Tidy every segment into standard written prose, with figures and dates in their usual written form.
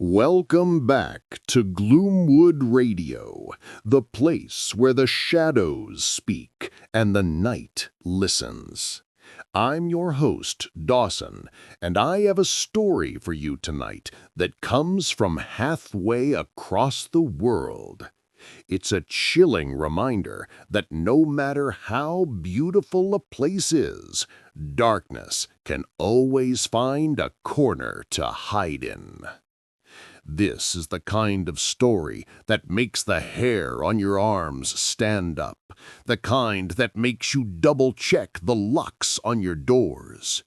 Welcome back to Gloomwood Radio, the place where the shadows speak and the night listens. I'm your host, Dawson, and I have a story for you tonight that comes from halfway across the world. It's a chilling reminder that no matter how beautiful a place is, darkness can always find a corner to hide in. This is the kind of story that makes the hair on your arms stand up, the kind that makes you double-check the locks on your doors.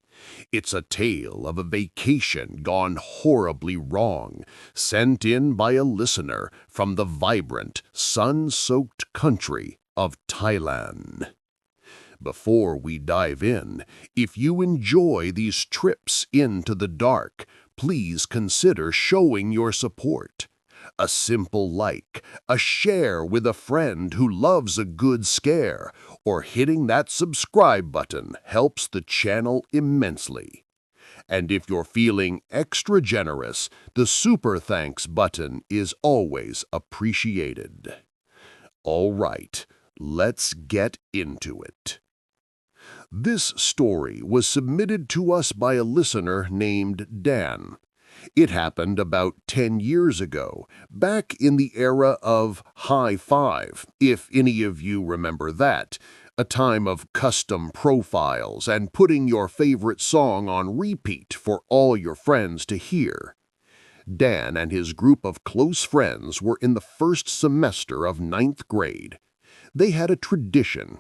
It's a tale of a vacation gone horribly wrong, sent in by a listener from the vibrant, sun-soaked country of Thailand. Before we dive in, if you enjoy these trips into the dark, please consider showing your support. A simple like, a share with a friend who loves a good scare, or hitting that subscribe button helps the channel immensely. And if you're feeling extra generous, the super thanks button is always appreciated. All right, let's get into it. This story was submitted to us by a listener named Dan. It happened about 10 years ago, back in the era of High Five, if any of you remember that, a time of custom profiles and putting your favorite song on repeat for all your friends to hear. Dan and his group of close friends were in the first semester of 9th grade. They had a tradition.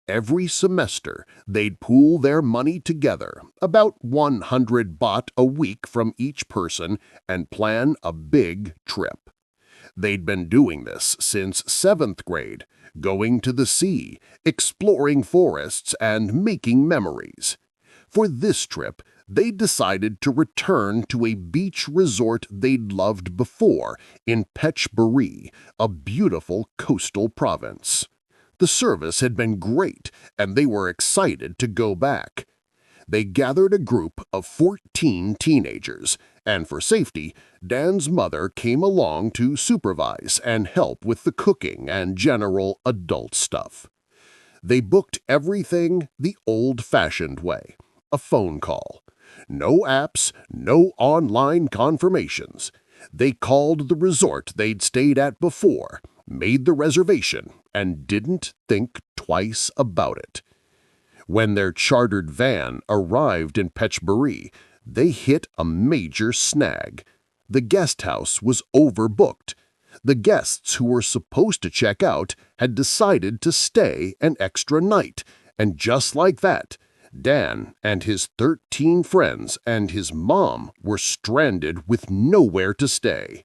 Every semester, they'd pool their money together, about 100 baht a week from each person, and plan a big trip. They'd been doing this since 7th grade, going to the sea, exploring forests, and making memories. For this trip, they decided to return to a beach resort they'd loved before in Phetchaburi, a beautiful coastal province. The service had been great, and they were excited to go back. They gathered a group of 14 teenagers, and for safety, Dan's mother came along to supervise and help with the cooking and general adult stuff. They booked everything the old-fashioned way, a phone call. No apps, no online confirmations. They called the resort they'd stayed at before, made the reservation, and didn't think twice about it. When their chartered van arrived in Phetchaburi, they hit a major snag. The guest house was overbooked. The guests who were supposed to check out had decided to stay an extra night, and just like that, Dan and his 13 friends and his mom were stranded with nowhere to stay.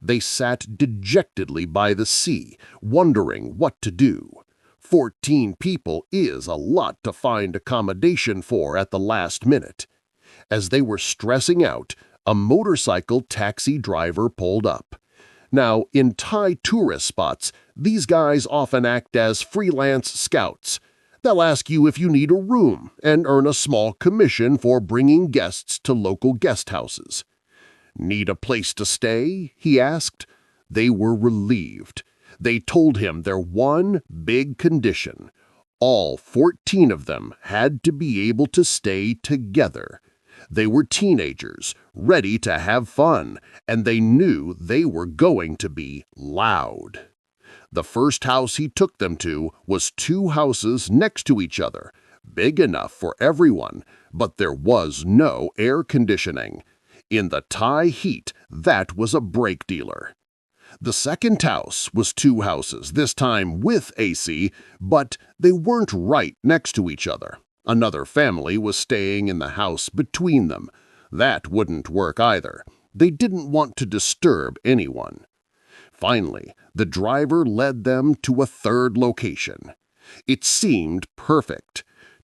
They sat dejectedly by the sea, wondering what to do. 14 people is a lot to find accommodation for at the last minute. As they were stressing out, a motorcycle taxi driver pulled up. Now, in Thai tourist spots, these guys often act as freelance scouts. They'll ask you if you need a room and earn a small commission for bringing guests to local guest houses. "Need a place to stay?" he asked. They were relieved. They told him their one big condition. All 14 of them had to be able to stay together. They were teenagers, ready to have fun, and they knew they were going to be loud. The first house he took them to was 2 houses next to each other, big enough for everyone, but there was no air conditioning. In the Thai heat, that was a brake dealer. The second house was 2 houses, this time with AC, but they weren't right next to each other. Another family was staying in the house between them. That wouldn't work either. They didn't want to disturb anyone. Finally, the driver led them to a third location. It seemed perfect.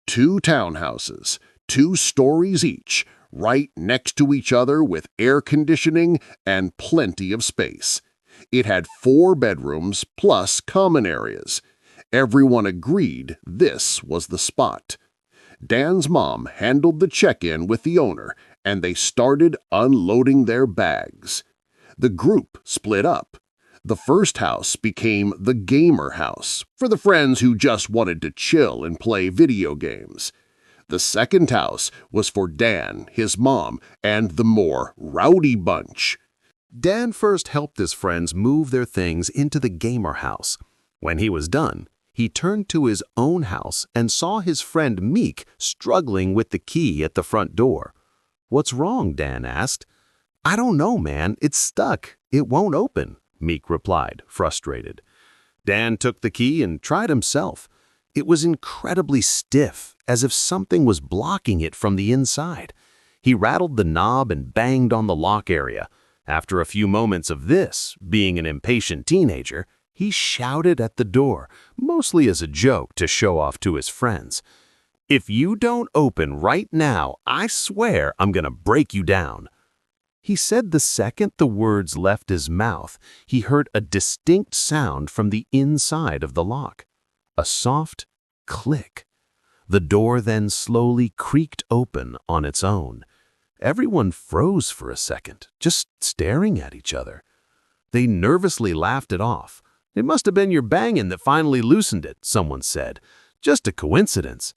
2 townhouses, 2 stories each, right next to each other with air conditioning and plenty of space. It had 4 bedrooms plus common areas. Everyone agreed this was the spot. Dan's mom handled the check-in with the owner, and they started unloading their bags. The group split up. The first house became the gamer house, for the friends who just wanted to chill and play video games. The second house was for Dan, his mom, and the more rowdy bunch. Dan first helped his friends move their things into the gamer house. When he was done, he turned to his own house and saw his friend Meek struggling with the key at the front door. "What's wrong?" Dan asked. "I don't know, man. It's stuck. It won't open," Meek replied, frustrated. Dan took the key and tried himself. It was incredibly stiff, as if something was blocking it from the inside. He rattled the knob and banged on the lock area. After a few moments of this, being an impatient teenager, he shouted at the door, mostly as a joke to show off to his friends. "If you don't open right now, I swear I'm gonna break you down." He said the second the words left his mouth, he heard a distinct sound from the inside of the lock. A soft click. The door then slowly creaked open on its own. Everyone froze for a second, just staring at each other. They nervously laughed it off. "It must have been your banging that finally loosened it," someone said. "Just a coincidence."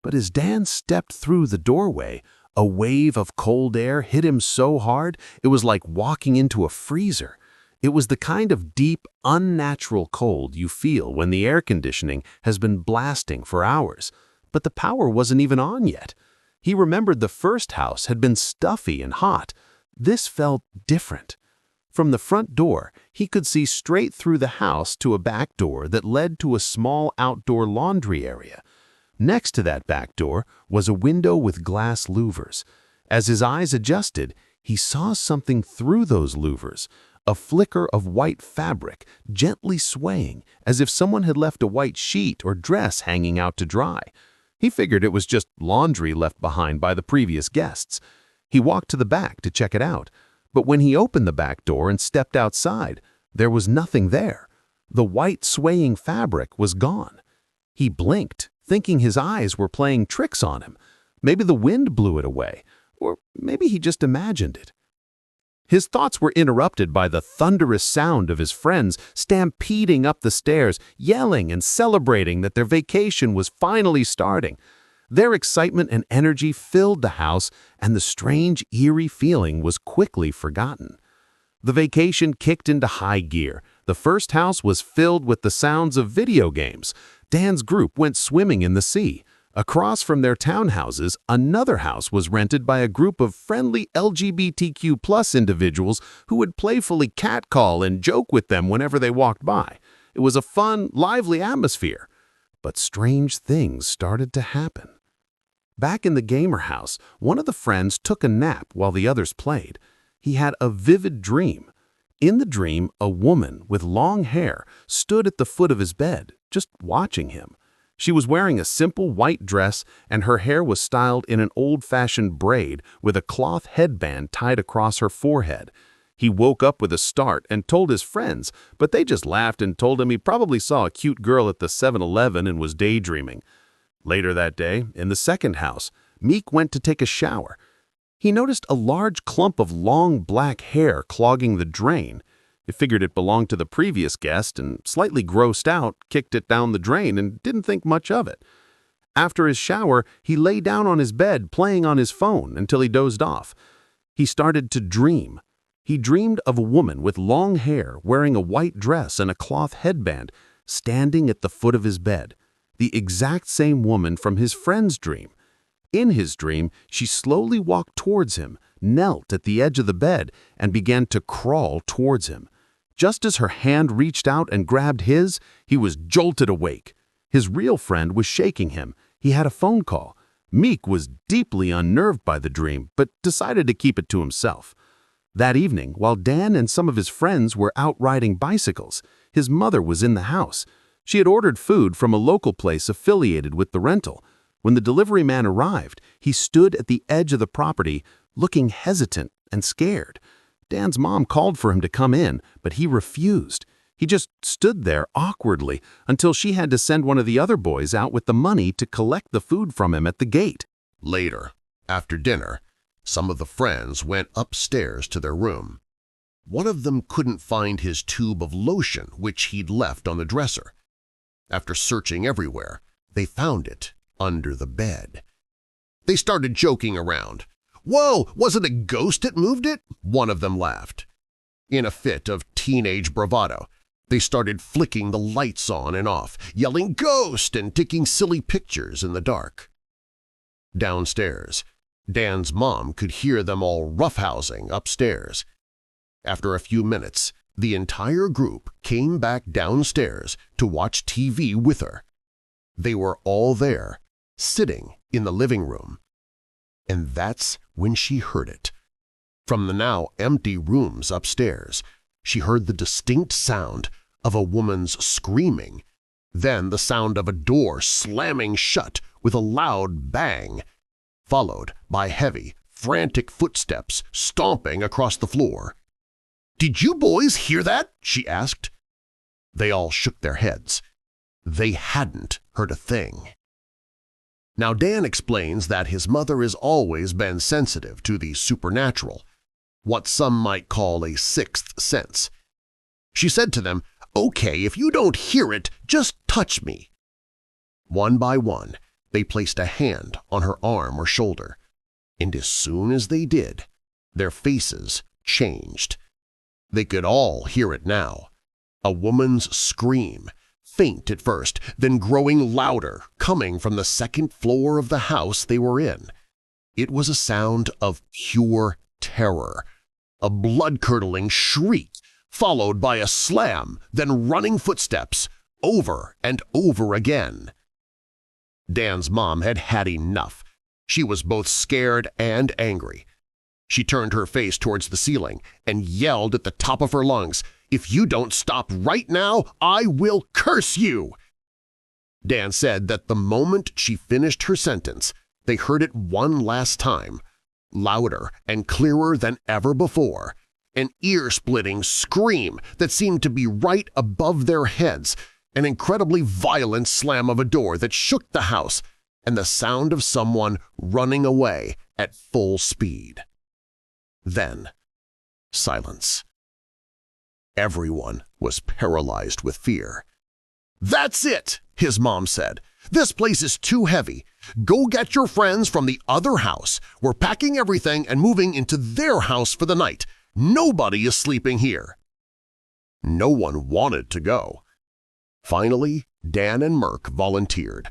But as Dan stepped through the doorway, a wave of cold air hit him so hard it was like walking into a freezer. It was the kind of deep, unnatural cold you feel when the air conditioning has been blasting for hours, but the power wasn't even on yet. He remembered the first house had been stuffy and hot. This felt different. From the front door, he could see straight through the house to a back door that led to a small outdoor laundry area. Next to that back door was a window with glass louvers. As his eyes adjusted, he saw something through those louvers, a flicker of white fabric gently swaying as if someone had left a white sheet or dress hanging out to dry. He figured it was just laundry left behind by the previous guests. He walked to the back to check it out, but when he opened the back door and stepped outside, there was nothing there. The white swaying fabric was gone. He blinked, thinking his eyes were playing tricks on him. Maybe the wind blew it away, or maybe he just imagined it. His thoughts were interrupted by the thunderous sound of his friends stampeding up the stairs, yelling and celebrating that their vacation was finally starting. Their excitement and energy filled the house, and the strange, eerie feeling was quickly forgotten. The vacation kicked into high gear. The first house was filled with the sounds of video games. Dan's group went swimming in the sea. Across from their townhouses, another house was rented by a group of friendly LGBTQ+ individuals who would playfully catcall and joke with them whenever they walked by. It was a fun, lively atmosphere. But strange things started to happen. Back in the gamer house, one of the friends took a nap while the others played. He had a vivid dream. In the dream, a woman with long hair stood at the foot of his bed, just watching him. She was wearing a simple white dress, and her hair was styled in an old-fashioned braid with a cloth headband tied across her forehead. He woke up with a start and told his friends, but they just laughed and told him he probably saw a cute girl at the 7-Eleven and was daydreaming. Later that day, in the second house, Meek went to take a shower. He noticed a large clump of long black hair clogging the drain. He figured it belonged to the previous guest and, slightly grossed out, kicked it down the drain and didn't think much of it. After his shower, he lay down on his bed playing on his phone until he dozed off. He started to dream. He dreamed of a woman with long hair wearing a white dress and a cloth headband standing at the foot of his bed, the exact same woman from his friend's dream. In his dream, she slowly walked towards him, knelt at the edge of the bed, and began to crawl towards him. Just as her hand reached out and grabbed his, he was jolted awake. His real friend was shaking him. He had a phone call. Meek was deeply unnerved by the dream, but decided to keep it to himself. That evening, while Dan and some of his friends were out riding bicycles, his mother was in the house. She had ordered food from a local place affiliated with the rental. When the delivery man arrived, he stood at the edge of the property, looking hesitant and scared. Dan's mom called for him to come in, but he refused. He just stood there awkwardly until she had to send one of the other boys out with the money to collect the food from him at the gate. Later, after dinner, some of the friends went upstairs to their room. one of them couldn't find his tube of lotion which he'd left on the dresser. After searching everywhere, they found it under the bed. They started joking around. "Whoa, was it a ghost that moved it?" one of them laughed. In a fit of teenage bravado, they started flicking the lights on and off, yelling "ghost" and taking silly pictures in the dark. Downstairs, Dan's mom could hear them all roughhousing upstairs. After a few minutes, the entire group came back downstairs to watch TV with her. They were all there, sitting in the living room. And that's when she heard it. From the now empty rooms upstairs, she heard the distinct sound of a woman's screaming, then the sound of a door slamming shut with a loud bang, followed by heavy, frantic footsteps stomping across the floor. "Did you boys hear that?" she asked. They all shook their heads. They hadn't heard a thing. Now Dan explains that his mother has always been sensitive to the supernatural, what some might call a sixth sense. She said to them, "Okay, if you don't hear it, just touch me." One by one, they placed a hand on her arm or shoulder, and as soon as they did, their faces changed. They could all hear it now. A woman's scream, faint at first, then growing louder, coming from the second floor of the house they were in. It was a sound of pure terror, a blood-curdling shriek, followed by a slam, then running footsteps, over and over again. Dan's mom had had enough. She was both scared and angry. She turned her face towards the ceiling and yelled at the top of her lungs, "If you don't stop right now, I will curse you!" Dan said that the moment she finished her sentence, they heard it one last time, louder and clearer than ever before, an ear-splitting scream that seemed to be right above their heads, an incredibly violent slam of a door that shook the house, and the sound of someone running away at full speed. Then, silence. Everyone was paralyzed with fear. "That's it," his mom said. "This place is too heavy. Go get your friends from the other house. We're packing everything and moving into their house for the night. Nobody is sleeping here." No one wanted to go. Finally, Dan and Merk volunteered.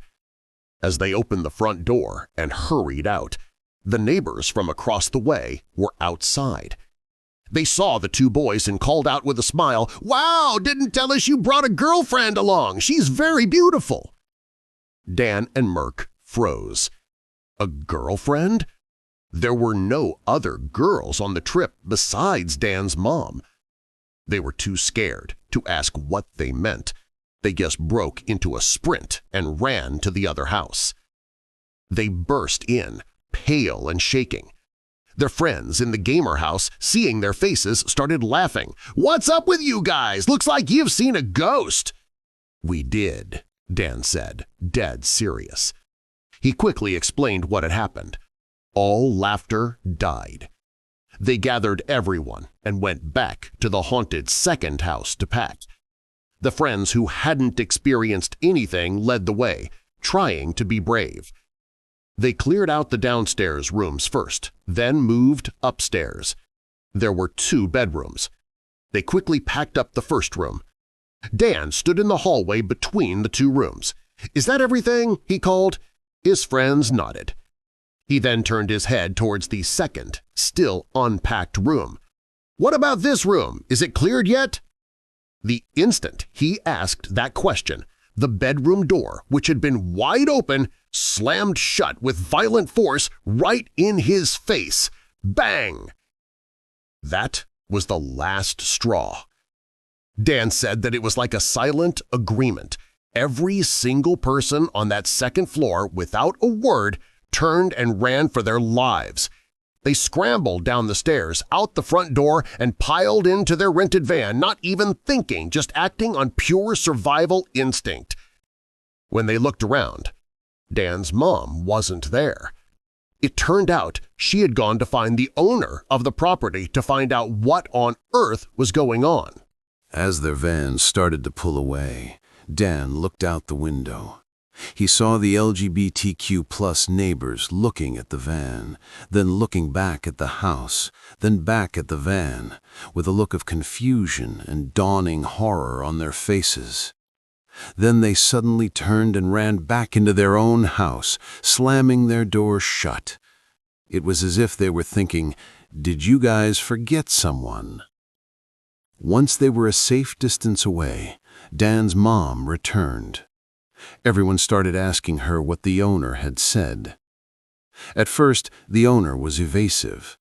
As they opened the front door and hurried out, the neighbors from across the way were outside. They saw the two boys and called out with a smile, "Wow, didn't tell us you brought a girlfriend along. She's very beautiful." Dan and Merk froze. A girlfriend? There were no other girls on the trip besides Dan's mom. They were too scared to ask what they meant. They just broke into a sprint and ran to the other house. They burst in, pale and shaking. Their friends in the gamer house, seeing their faces, started laughing. "What's up with you guys? Looks like you've seen a ghost." "We did," Dan said, dead serious. He quickly explained what had happened. All laughter died. They gathered everyone and went back to the haunted second house to pack. The friends who hadn't experienced anything led the way, trying to be brave. They cleared out the downstairs rooms first, then moved upstairs. There were 2 bedrooms. They quickly packed up the first room. Dan stood in the hallway between the 2 rooms. "Is that everything?" he called. His friends nodded. He then turned his head towards the second, still unpacked room. "What about this room? Is it cleared yet?" The instant he asked that question, the bedroom door, which had been wide open, slammed shut with violent force right in his face. Bang! That was the last straw. Dan said that it was like a silent agreement. Every single person on that second floor, without a word, turned and ran for their lives. They scrambled down the stairs, out the front door, and piled into their rented van, not even thinking, just acting on pure survival instinct. When they looked around, Dan's mom wasn't there. It turned out she had gone to find the owner of the property to find out what on earth was going on. As their van started to pull away, Dan looked out the window. He saw the LGBTQ+ neighbors looking at the van, then looking back at the house, then back at the van, with a look of confusion and dawning horror on their faces. Then they suddenly turned and ran back into their own house, slamming their doors shut. It was as if they were thinking, "Did you guys forget someone?" Once they were a safe distance away, Dan's mom returned. Everyone started asking her what the owner had said. At first, the owner was evasive.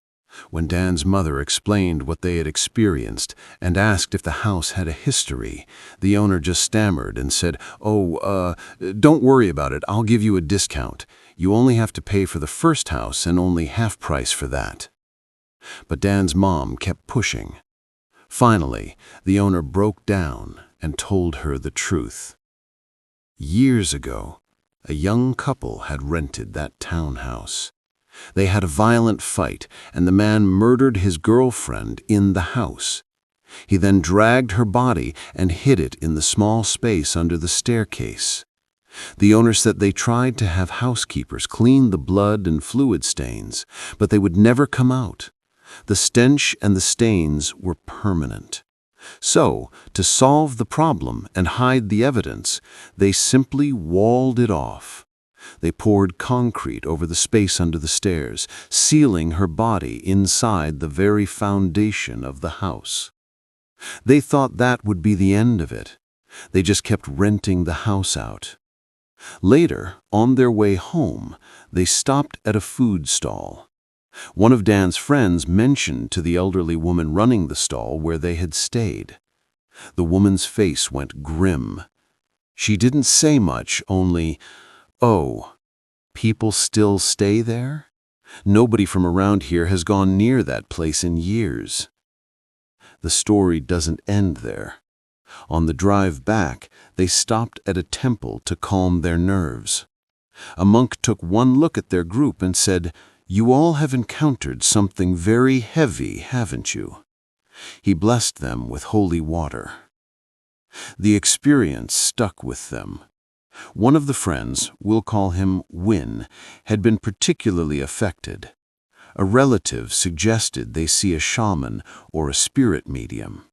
When Dan's mother explained what they had experienced and asked if the house had a history, the owner just stammered and said, "Don't worry about it, I'll give you a discount. You only have to pay for the first house and only half price for that." But Dan's mom kept pushing. Finally, the owner broke down and told her the truth. Years ago, a young couple had rented that townhouse. They had a violent fight, and the man murdered his girlfriend in the house. He then dragged her body and hid it in the small space under the staircase. The owner said they tried to have housekeepers clean the blood and fluid stains, but they would never come out. The stench and the stains were permanent. So, to solve the problem and hide the evidence, they simply walled it off. They poured concrete over the space under the stairs, sealing her body inside the very foundation of the house. They thought that would be the end of it. They just kept renting the house out. Later, on their way home, they stopped at a food stall. One of Dan's friends mentioned to the elderly woman running the stall where they had stayed. The woman's face went grim. She didn't say much, only, "Oh, people still stay there? Nobody from around here has gone near that place in years." The story doesn't end there. On the drive back, they stopped at a temple to calm their nerves. A monk took one look at their group and said, "You all have encountered something very heavy, haven't you?" He blessed them with holy water. The experience stuck with them. One of the friends, we'll call him Win, had been particularly affected. A relative suggested they see a shaman or a spirit medium.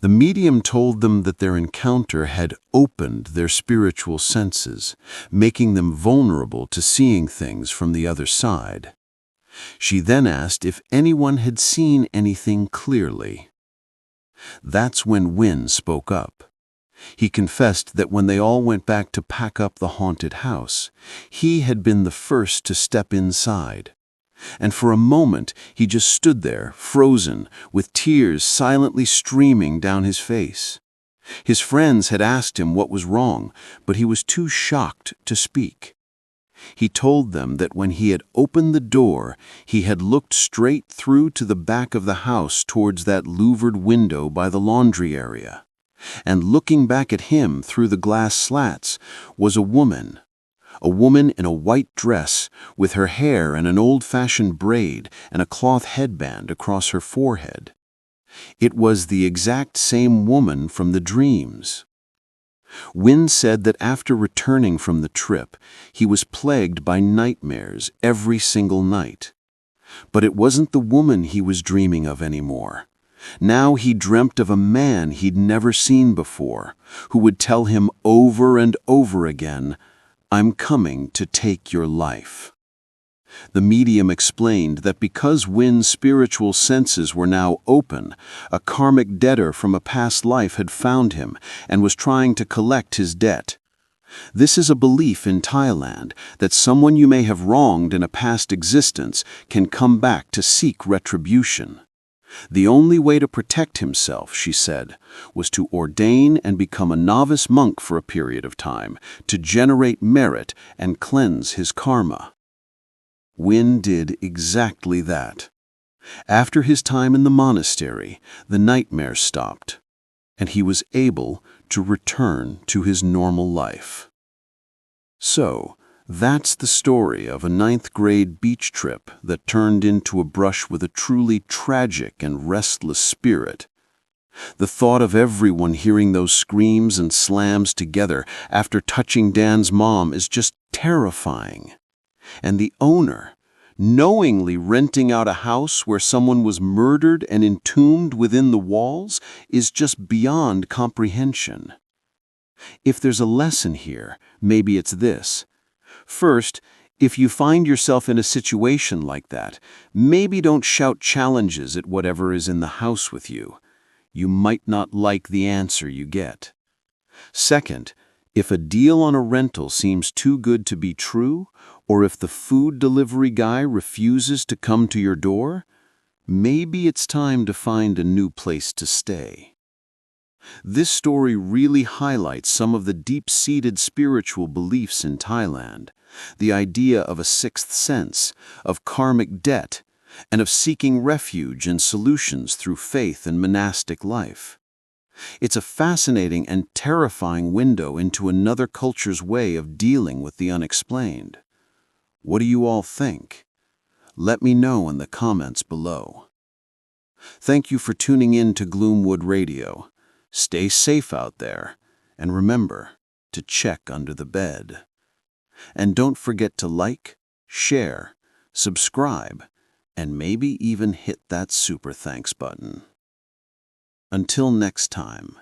The medium told them that their encounter had opened their spiritual senses, making them vulnerable to seeing things from the other side. She then asked if anyone had seen anything clearly. That's when Win spoke up. He confessed that when they all went back to pack up the haunted house, he had been the first to step inside. And for a moment, he just stood there, frozen, with tears silently streaming down his face. His friends had asked him what was wrong, but he was too shocked to speak. He told them that when he had opened the door, he had looked straight through to the back of the house towards that louvered window by the laundry area. And looking back at him through the glass slats was a woman in a white dress, with her hair in an old-fashioned braid and a cloth headband across her forehead. It was the exact same woman from the dreams. Win said that after returning from the trip, he was plagued by nightmares every single night. But it wasn't the woman he was dreaming of anymore. Now he dreamt of a man he'd never seen before, who would tell him over and over again, "I'm coming to take your life." The medium explained that because Win's spiritual senses were now open, a karmic debtor from a past life had found him and was trying to collect his debt. This is a belief in Thailand that someone you may have wronged in a past existence can come back to seek retribution. The only way to protect himself, she said, was to ordain and become a novice monk for a period of time to generate merit and cleanse his karma. Win did exactly that. After his time in the monastery, the nightmares stopped, and he was able to return to his normal life. So, That's the story of a ninth-grade beach trip that turned into a brush with a truly tragic and restless spirit. The thought of everyone hearing those screams and slams together after touching Dan's mom is just terrifying. And the owner, knowingly renting out a house where someone was murdered and entombed within the walls, is just beyond comprehension. If there's a lesson here, maybe it's this. First, if you find yourself in a situation like that, maybe don't shout challenges at whatever is in the house with you. You might not like the answer you get. Second, if a deal on a rental seems too good to be true, or if the food delivery guy refuses to come to your door, maybe it's time to find a new place to stay. This story really highlights some of the deep-seated spiritual beliefs in Thailand, the idea of a sixth sense, of karmic debt, and of seeking refuge and solutions through faith and monastic life. It's a fascinating and terrifying window into another culture's way of dealing with the unexplained. What do you all think? Let me know in the comments below. Thank you for tuning in to Gloomwood Radio. Stay safe out there, and remember to check under the bed. And don't forget to like, share, subscribe, and maybe even hit that super thanks button. Until next time.